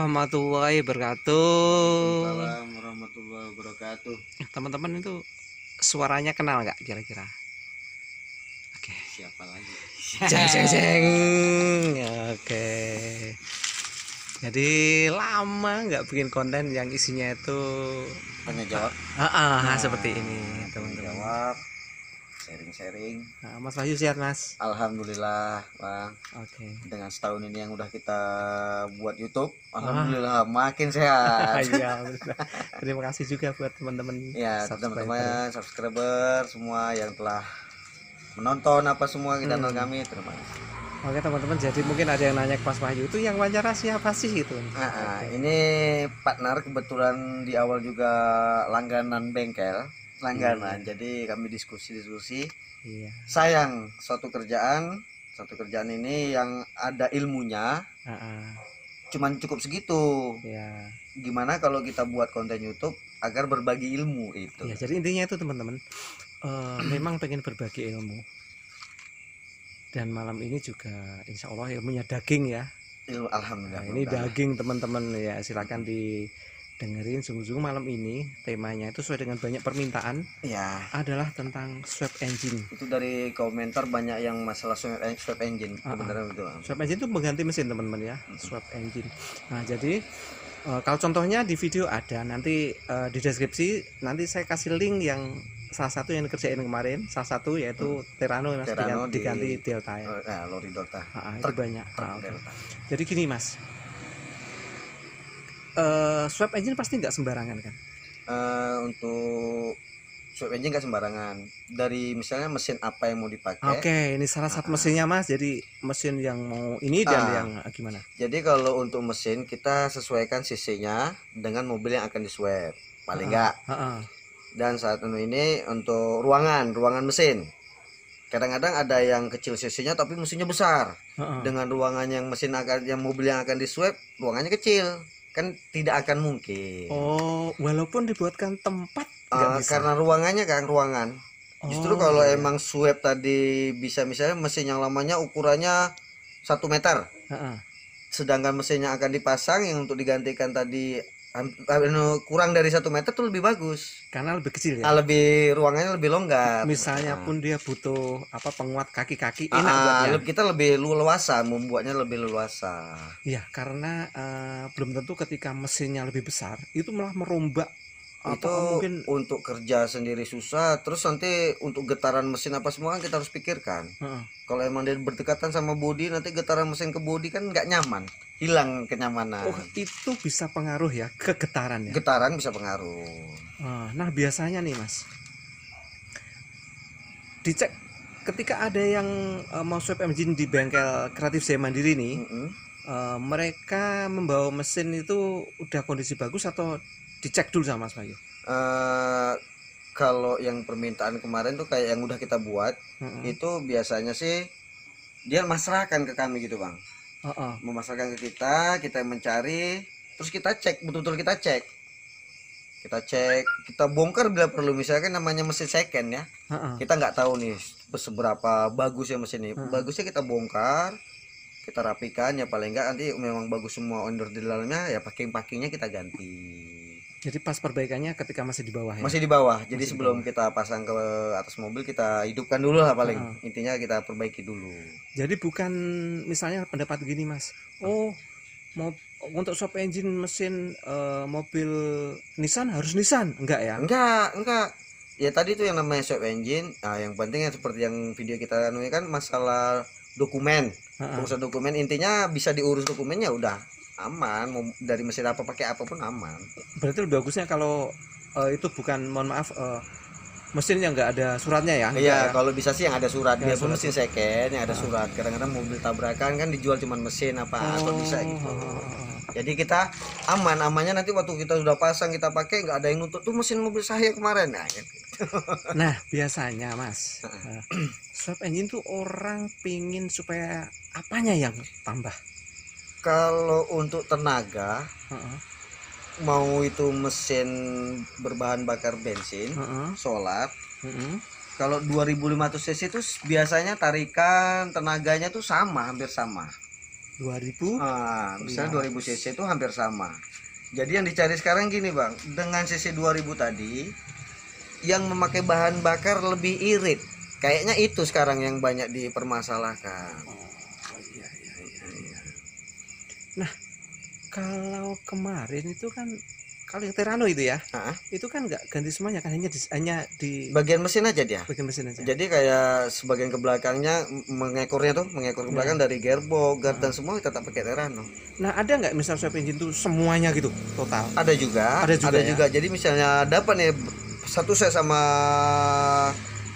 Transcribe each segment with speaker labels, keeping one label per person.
Speaker 1: warahmatullahi wabarakatuh.
Speaker 2: Waalaikumsalam warahmatullahi wabarakatuh.
Speaker 1: Teman-teman itu suaranya kenal nggak kira-kira? Oke.
Speaker 2: Siapa lagi?
Speaker 1: Jeng jeng jeng. Oke. Jadi lama nggak bikin konten yang isinya itu
Speaker 2: Tanya jawab.
Speaker 1: seperti ini,
Speaker 2: Tanya
Speaker 1: teman-teman.
Speaker 2: jawab. Sharing-sharing.
Speaker 1: Nah, Mas Wahyu sehat, Mas?
Speaker 2: Alhamdulillah, Bang.
Speaker 1: Oke.
Speaker 2: Dengan setahun ini yang udah kita buat YouTube, alhamdulillah makin sehat.
Speaker 1: Iya, benar. Terima kasih juga buat teman-teman.
Speaker 2: Ya,
Speaker 1: subscriber.
Speaker 2: teman-teman subscriber semua yang telah menonton apa semua channel kami, terima kasih.
Speaker 1: Oke teman-teman, jadi mungkin ada yang nanya ke Mas Wahyu itu yang wawancara siapa sih itu?
Speaker 2: Ini partner kebetulan di awal juga langganan bengkel, langganan. Jadi kami diskusi.
Speaker 1: Iya.
Speaker 2: Sayang satu kerjaan ini yang ada ilmunya, cuman cukup segitu.
Speaker 1: Ya.
Speaker 2: Gimana kalau kita buat konten YouTube agar berbagi ilmu itu?
Speaker 1: Ya, jadi intinya itu teman-teman, memang pengen berbagi ilmu. Dan malam ini juga insya Allah ilmunya daging ya.
Speaker 2: Alhamdulillah.
Speaker 1: Nah, ini daging teman-teman ya, silakan didengerin sungguh-sungguh. Malam ini temanya itu sesuai dengan banyak permintaan
Speaker 2: ya,
Speaker 1: adalah tentang swap engine.
Speaker 2: Itu dari komentar banyak yang masalah swap engine. Kebenaran itu.
Speaker 1: Swap engine itu mengganti mesin teman-teman ya, swap engine. Nah jadi kalau contohnya di video ada, nanti di deskripsi nanti saya kasih link yang salah satu yang dikerjain kemarin, salah satu yaitu Terrano, Mas, diganti Delta ya.
Speaker 2: Lori Delta.
Speaker 1: Itu banyak.
Speaker 2: Delta.
Speaker 1: Jadi gini Mas, swap engine pasti nggak sembarangan kan?
Speaker 2: Untuk swap engine nggak sembarangan. Dari misalnya mesin apa yang mau dipakai.
Speaker 1: Oke, ini salah satu mesinnya Mas. Jadi mesin yang mau ini dan yang gimana?
Speaker 2: Jadi kalau untuk mesin kita sesuaikan cc-nya dengan mobil yang akan diswap. Paling enggak. Dan saat ini untuk ruangan mesin. Kadang-kadang ada yang kecil cc-nya tapi mesinnya besar. Dengan ruangan yang mobil yang akan diswap, ruangannya kecil. Kan tidak akan mungkin.
Speaker 1: Oh, walaupun dibuatkan tempat nggak bisa.
Speaker 2: Karena ruangan. Justru kalau emang swap tadi bisa, misalnya mesin yang lamanya ukurannya 1 meter. Sedangkan mesin yang akan dipasang yang untuk digantikan tadi kurang dari 1 meter tuh lebih bagus.
Speaker 1: Karena lebih kecil ya.
Speaker 2: Ruangannya lebih longgar.
Speaker 1: Misalnya pun dia butuh penguat kaki-kaki, enak buatnya.
Speaker 2: Kita lebih leluasa, membuatnya lebih leluasa.
Speaker 1: Iya, karena belum tentu ketika mesinnya lebih besar itu malah merombak.
Speaker 2: Itu mungkin untuk kerja sendiri susah, terus nanti untuk getaran mesin apa semua kan kita harus pikirkan. Kalau emang dia berdekatan sama bodi, nanti getaran mesin ke bodi kan nggak nyaman, hilang kenyamanan.
Speaker 1: Oh, itu bisa pengaruh ya ke getaran ya?
Speaker 2: Getaran bisa pengaruh.
Speaker 1: Nah biasanya nih Mas, dicek ketika ada yang mau swap engine di bengkel Kreatif Jaya Mandiri nih, mereka membawa mesin itu udah kondisi bagus atau dicek dulu sama Mas Bayu?
Speaker 2: Kalau yang permintaan kemarin tuh kayak yang udah kita buat, itu biasanya sih dia masrahkan ke kami gitu Bang. Memasarkan ke kita mencari, terus kita cek, betul-betul kita cek, kita bongkar bila perlu. Misalkan namanya mesin second ya, kita nggak tahu nih seberapa bagus ya mesin ini. Bagusnya kita bongkar, kita rapikan ya, paling nggak nanti memang bagus semua ondor di dalamnya ya, packingnya kita ganti.
Speaker 1: Jadi pas perbaikannya ketika masih di bawah ya?
Speaker 2: Masih di bawah. Jadi sebelum kita pasang ke atas mobil, kita hidupkan dulu lah paling. Intinya kita perbaiki dulu.
Speaker 1: Jadi bukan misalnya pendapat gini Mas, mau untuk swap engine mesin mobil Nissan harus Nissan, enggak ya?
Speaker 2: Enggak. Ya tadi tuh yang namanya swap engine, yang penting yang seperti yang video kita kan masalah dokumen. Urusan dokumen, intinya bisa diurus dokumennya udah aman, mau dari mesin apa pakai apapun aman. Berarti
Speaker 1: lebih bagusnya kalau itu bukan, mohon maaf, mesin yang nggak ada suratnya ya?
Speaker 2: Iya, kalau bisa sih yang ada surat. Biarpun mesin second yang ada surat. Kadang-kadang mobil tabrakan kan dijual cuma mesin atau bisa gitu. Jadi kita amannya nanti waktu kita sudah pasang, kita pakai, nggak ada yang nuntut tuh mesin mobil saya kemarin.
Speaker 1: Nah biasanya Mas, swap engine tuh orang pingin supaya apanya yang tambah?
Speaker 2: Kalau untuk tenaga, mau itu mesin berbahan bakar bensin, solar, kalau 2500 cc itu biasanya tarikan tenaganya tuh sama, hampir sama.
Speaker 1: 2000.
Speaker 2: Misalnya 2000 cc itu hampir sama. Jadi yang dicari sekarang gini Bang, dengan cc 2000 tadi yang memakai bahan bakar lebih irit. Kayaknya itu sekarang yang banyak dipermasalahkan.
Speaker 1: Iya. Nah, kalau kemarin itu kan, kalau yang Terrano itu ya, itu kan nggak ganti semuanya kan, hanya di
Speaker 2: bagian mesin aja dia.
Speaker 1: Bagian mesin aja.
Speaker 2: Jadi kayak sebagian ke belakangnya, mengekor ke belakang dari gearbox, guard dan semua tetap pakai Terrano.
Speaker 1: Nah, ada nggak misal swap engine tuh semuanya gitu total?
Speaker 2: Ada juga. Ya? Jadi misalnya dapat nih satu set sama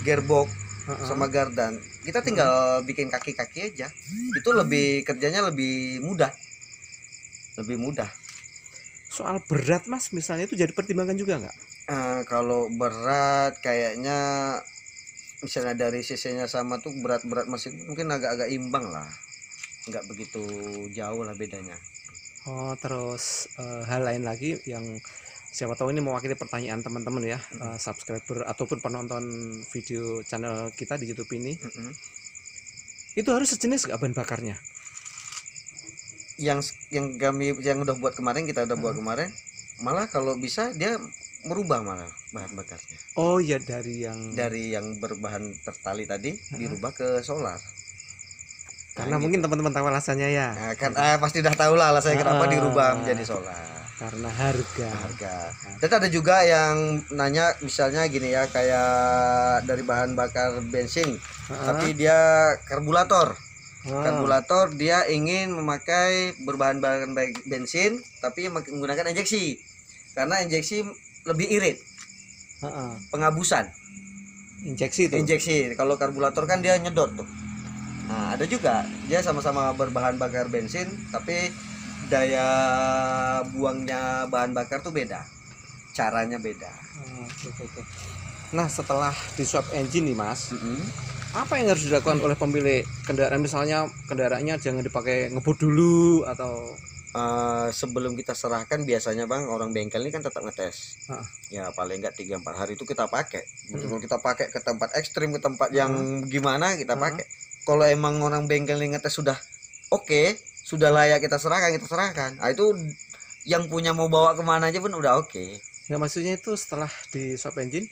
Speaker 2: gearbox sama gardan, kita tinggal bikin kaki-kaki aja. Itu lebih kerjanya lebih mudah.
Speaker 1: Soal berat Mas, misalnya itu jadi pertimbangan juga nggak?
Speaker 2: Kalau berat kayaknya misalnya dari cc-nya sama tuh berat mesin mungkin agak-agak imbang lah, nggak begitu jauh lah bedanya.
Speaker 1: Terus hal lain lagi yang siapa tahu ini mewakili pertanyaan teman-teman ya, subscriber ataupun penonton video channel kita di YouTube ini, itu harus sejenis nggak bahan bakarnya?
Speaker 2: Yang udah buat kemarin, kita udah buat kemarin, malah kalau bisa dia merubah malah bahan bakarnya.
Speaker 1: Oh ya, dari
Speaker 2: yang berbahan tertali tadi dirubah ke solar.
Speaker 1: Karena mungkin teman-teman tahu alasannya ya.
Speaker 2: Pasti udah tahu lah alasannya kenapa dirubah menjadi solar.
Speaker 1: Karena harga.
Speaker 2: Dan ada juga yang nanya misalnya gini ya, kayak dari bahan bakar bensin, tapi dia karburator. Karburator dia ingin memakai berbahan bakar bensin tapi menggunakan injeksi, karena injeksi lebih irit. Penghabusan injeksi kalau karburator kan dia nyedot tuh. Nah, ada juga dia sama-sama berbahan bakar bensin tapi daya buangnya bahan bakar tuh beda, caranya beda. Nah, setelah di swap engine nih Mas, apa yang harus dilakukan oleh pemilik kendaraan? Misalnya kendaraannya jangan dipakai ngebut dulu atau sebelum kita serahkan biasanya Bang, orang bengkel ini kan tetap ngetes. Ya paling enggak 3-4 hari itu kita pakai. Kalau kita pakai ke tempat ekstrim, ke tempat yang gimana kita pakai. Kalau emang orang bengkel ini ngetes sudah oke, sudah layak kita serahkan. Nah, itu yang punya mau bawa kemana aja pun udah oke.
Speaker 1: Ya maksudnya itu setelah di swap engine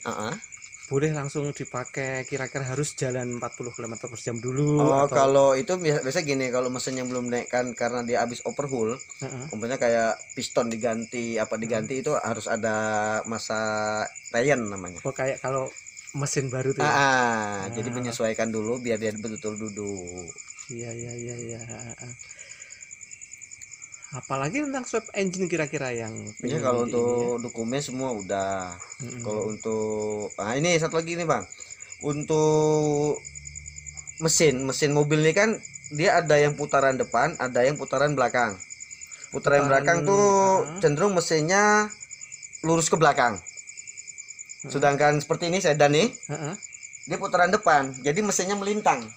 Speaker 1: boleh langsung dipakai, kira-kira harus jalan 40 km per jam dulu? Atau...
Speaker 2: Kalau itu biasa gini, kalau mesin yang belum naikkan karena dia habis overhaul, umpamanya kayak piston diganti itu harus ada masa trial namanya.
Speaker 1: Kayak kalau mesin baru tuh.
Speaker 2: Jadi menyesuaikan dulu biar dia betul-betul duduk.
Speaker 1: Iya. Apalagi tentang swap engine kira-kira yang
Speaker 2: kalau untuk dokumen semua udah. Kalau untuk ini satu lagi nih Bang, untuk mesin mobil ini kan dia ada yang putaran depan, ada yang putaran belakang. Putaran belakang tuh cenderung mesinnya lurus ke belakang. Sedangkan seperti ini sedan nih, dia putaran depan, jadi mesinnya melintang.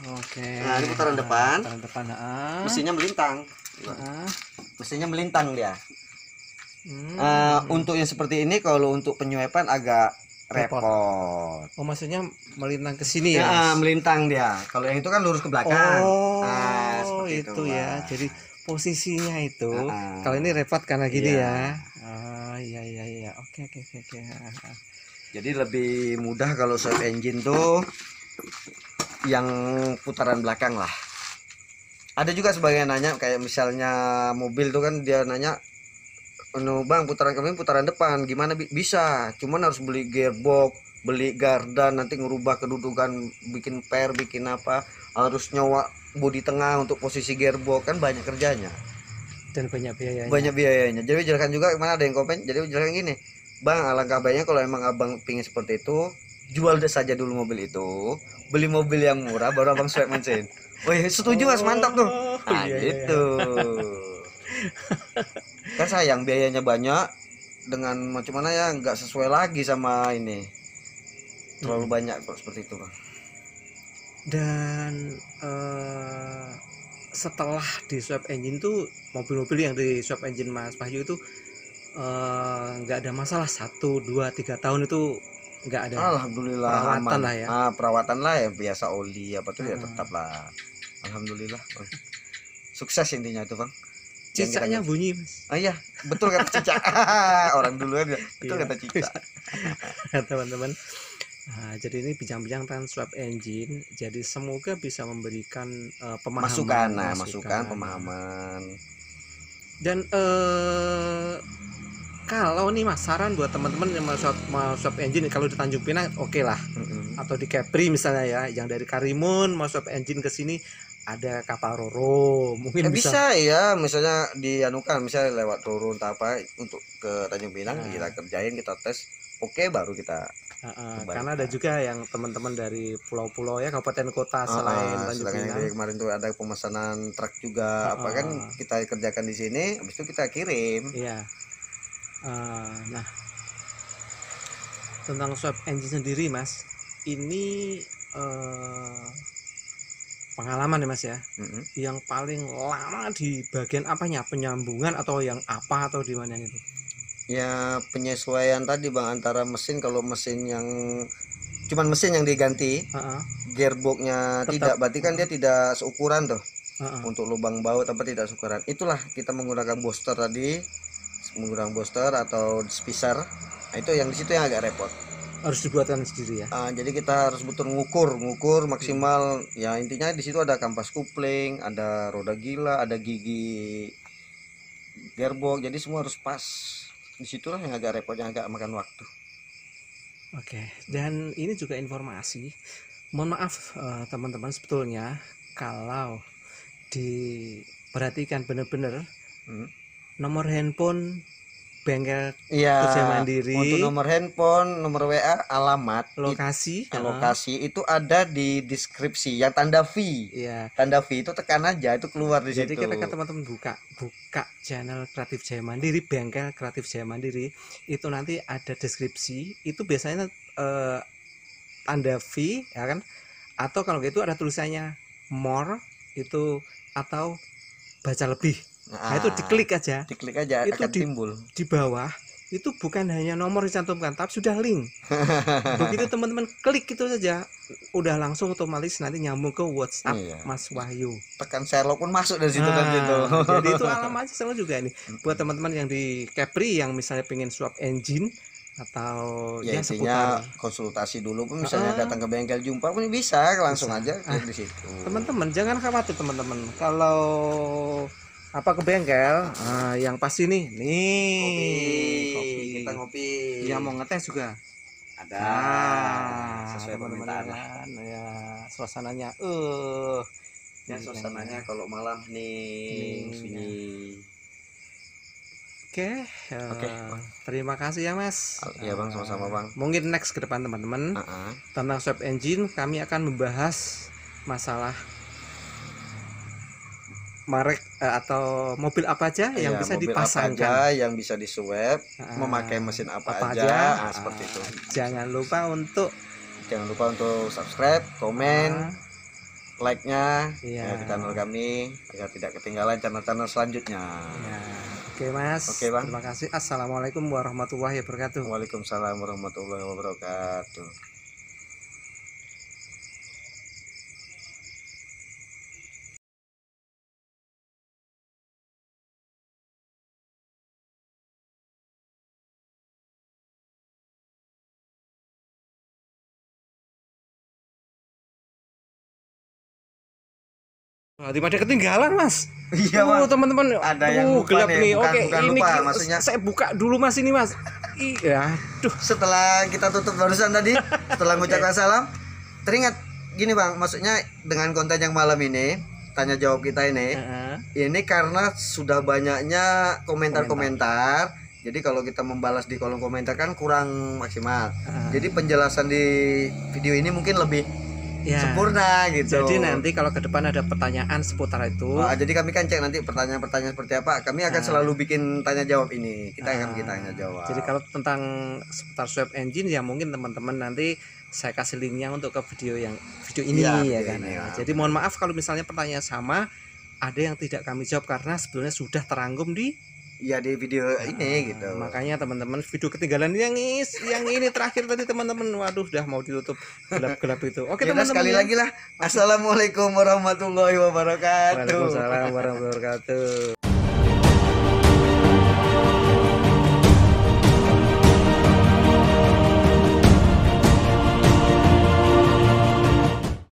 Speaker 2: Nah, ini putaran depan. Mesinnya melintang. Mesinnya melintang dia. Untuk yang seperti ini, kalau untuk penyuepan agak repot.
Speaker 1: Maksudnya melintang ke sini ya?
Speaker 2: Melintang dia. Kalau yang itu kan lurus ke belakang.
Speaker 1: Seperti itu ya. Jadi posisinya itu. Kalau ini repot karena gini ya. Iya. Oke.
Speaker 2: Jadi lebih mudah kalau swap engine tuh yang putaran belakang lah. Ada juga sebagian nanya kayak misalnya mobil tuh kan dia nanya, Bang, putaran kami putaran depan gimana? Bisa, cuman harus beli gearbox, beli gardan, nanti ngerubah kedudukan, bikin per, bikin apa, harus nyawa bodi tengah untuk posisi gearbox, kan banyak kerjanya
Speaker 1: dan banyak biayanya.
Speaker 2: Jadi jelaskan juga, mana ada yang komen, jadi jelaskan gini, Bang, alangkah baiknya kalau emang abang pingin seperti itu, jual saja dulu mobil itu, beli mobil yang murah baru abang swap mesin. Setuju Mas, mantap tuh. Gitu. Kan sayang biayanya banyak, dengan macam mana ya nggak sesuai lagi sama ini, terlalu banyak kok seperti itu Bang.
Speaker 1: Dan setelah di swap engine tuh, mobil-mobil yang di swap engine Mas Wahyu itu nggak ada masalah, 1, 2, 3 tahun itu nggak ada.
Speaker 2: Alhamdulillah
Speaker 1: perawatan
Speaker 2: aman.
Speaker 1: Lah ya.
Speaker 2: Perawatan lah ya, biasa oli apa tuh ya tetap lah. Alhamdulillah Bang. Sukses intinya itu Bang.
Speaker 1: Cicaknya bunyi Mas.
Speaker 2: Oh iya, betul kata cicak. Orang duluan ya. Betul kata cicak.
Speaker 1: Teman-teman. Nah, jadi ini bincang-bincang tentang swap engine. Jadi semoga bisa memberikan pemahaman,
Speaker 2: masukan, pemahaman.
Speaker 1: Dan kalau nih Mas, saran buat teman-teman yang mau swap engine kalau di Tanjung Pinang oke lah. Atau di Kepri misalnya ya, yang dari Karimun mau swap engine ke sini ada kapal Roro, mungkin
Speaker 2: bisa ya, misalnya dianukan misalnya lewat turun apa untuk ke Tanjung Pinang, kita kerjain, kita tes, oke baru kita
Speaker 1: karena ada juga yang teman-teman dari pulau-pulau ya, kabupaten kota selain Tanjung Pinang.
Speaker 2: Kemarin tuh ada pemesanan truk juga, apa kan kita kerjakan di sini, habis itu kita kirim.
Speaker 1: Iya. Nah, tentang swap engine sendiri Mas, ini pengalaman ya Mas ya, yang paling lama di bagian apanya, penyambungan atau yang apa atau di mana itu?
Speaker 2: Ya penyesuaian tadi Bang, antara mesin, kalau mesin yang cuman mesin yang diganti, gearboxnya tidak, berarti kan dia tidak seukuran tuh, untuk lubang baut apa tidak seukuran, itulah kita menggunakan booster tadi, menggunakan booster atau spacer. Nah, itu yang di situ yang agak repot,
Speaker 1: harus dibuatkan sendiri ya.
Speaker 2: Jadi kita harus betul ngukur maksimal ya, intinya di situ ada kampas kupling, ada roda gila, ada gigi gearbox, jadi semua harus pas. Disitulah yang agak repot, yang agak makan waktu.
Speaker 1: Oke, dan ini juga informasi, mohon maaf teman-teman, sebetulnya kalau diperhatikan benar-benar nomor handphone bengkel Kerja Mandiri,
Speaker 2: untuk nomor handphone, nomor WA, alamat,
Speaker 1: lokasi
Speaker 2: itu ada di deskripsi yang tanda V. Tanda V itu tekan aja, itu keluar di
Speaker 1: Jadi
Speaker 2: situ.
Speaker 1: ketika teman-teman buka channel Kreatif Jaya Mandiri, bengkel Kreatif Jaya Mandiri, itu nanti ada deskripsi, itu biasanya tanda V ya kan, atau kalau gitu ada tulisannya more itu atau baca lebih. Nah, itu diklik aja
Speaker 2: itu akan timbul
Speaker 1: di bawah. Itu bukan hanya nomor dicantumkan, tapi sudah link. Begitu teman-teman klik itu saja, udah langsung otomatis nanti nyambung ke WhatsApp Mas Wahyu.
Speaker 2: Tekan Sherlock pun masuk dari situ kan gitu.
Speaker 1: Jadi itu alamat sama juga ini buat teman-teman yang di Kepri yang misalnya pengen swap engine atau
Speaker 2: ya seputar konsultasi dulu pun, misalnya datang ke bengkel jumpa pun bisa langsung aja di situ. Teman-teman
Speaker 1: jangan khawatir teman-teman, kalau apa ke bengkel, yang pasti nih kopi.
Speaker 2: Kita ngopi.
Speaker 1: Yang mau ngetes juga
Speaker 2: ada, sesuai permintaan
Speaker 1: ya. Suasananya
Speaker 2: suasananya kalau malam nih sunyi.
Speaker 1: Oke. Terima kasih ya Mas.
Speaker 2: Iya Bang, sama-sama Bang.
Speaker 1: Mungkin next ke depan teman-teman tentang swap engine kami akan membahas masalah merek atau mobil apa aja yang bisa dipasangkan,
Speaker 2: yang bisa diswap, memakai mesin apa aja. Seperti itu.
Speaker 1: Jangan lupa untuk
Speaker 2: subscribe, komen, like-nya di channel kami agar tidak ketinggalan channel-channel selanjutnya.
Speaker 1: Oke Mas.
Speaker 2: Oke Bang.
Speaker 1: Terima kasih. Assalamualaikum warahmatullahi wabarakatuh.
Speaker 2: Waalaikumsalam warahmatullahi wabarakatuh.
Speaker 1: Daripada ketinggalan Mas.
Speaker 2: Iya Mas.
Speaker 1: Teman-teman.
Speaker 2: Ada yang lupa
Speaker 1: gelap nih.
Speaker 2: Bukan
Speaker 1: ini
Speaker 2: lupa, maksudnya
Speaker 1: saya buka dulu Mas ini Mas. Iya.
Speaker 2: Setelah kita tutup barusan tadi, setelah mengucapkan salam, teringat gini Bang, maksudnya dengan konten yang malam ini, tanya jawab kita ini, ini karena sudah banyaknya komentar-komentar. Jadi kalau kita membalas di kolom komentar kan kurang maksimal. Jadi penjelasan di video ini mungkin lebih sempurna gitu.
Speaker 1: Jadi nanti kalau ke depan ada pertanyaan seputar itu,
Speaker 2: jadi kami kan cek nanti pertanyaan-pertanyaan seperti apa. Kami akan selalu bikin tanya jawab ini. Kita akan tanya jawab.
Speaker 1: Jadi kalau tentang seputar swap engine ya mungkin teman-teman nanti saya kasih linknya untuk ke video ini kan. Jadi mohon maaf kalau misalnya pertanyaan sama, ada yang tidak kami jawab karena sebetulnya sudah terangkum di
Speaker 2: ya di video ini gitu.
Speaker 1: Makanya teman-teman video ketinggalan yang ini terakhir tadi teman-teman, waduh udah mau ditutup gelap-gelap itu. Oke
Speaker 2: Ya udah,
Speaker 1: teman-teman
Speaker 2: sekali lagi lah. Assalamualaikum warahmatullahi wabarakatuh.
Speaker 1: Waalaikumsalam warahmatullahi wabarakatuh.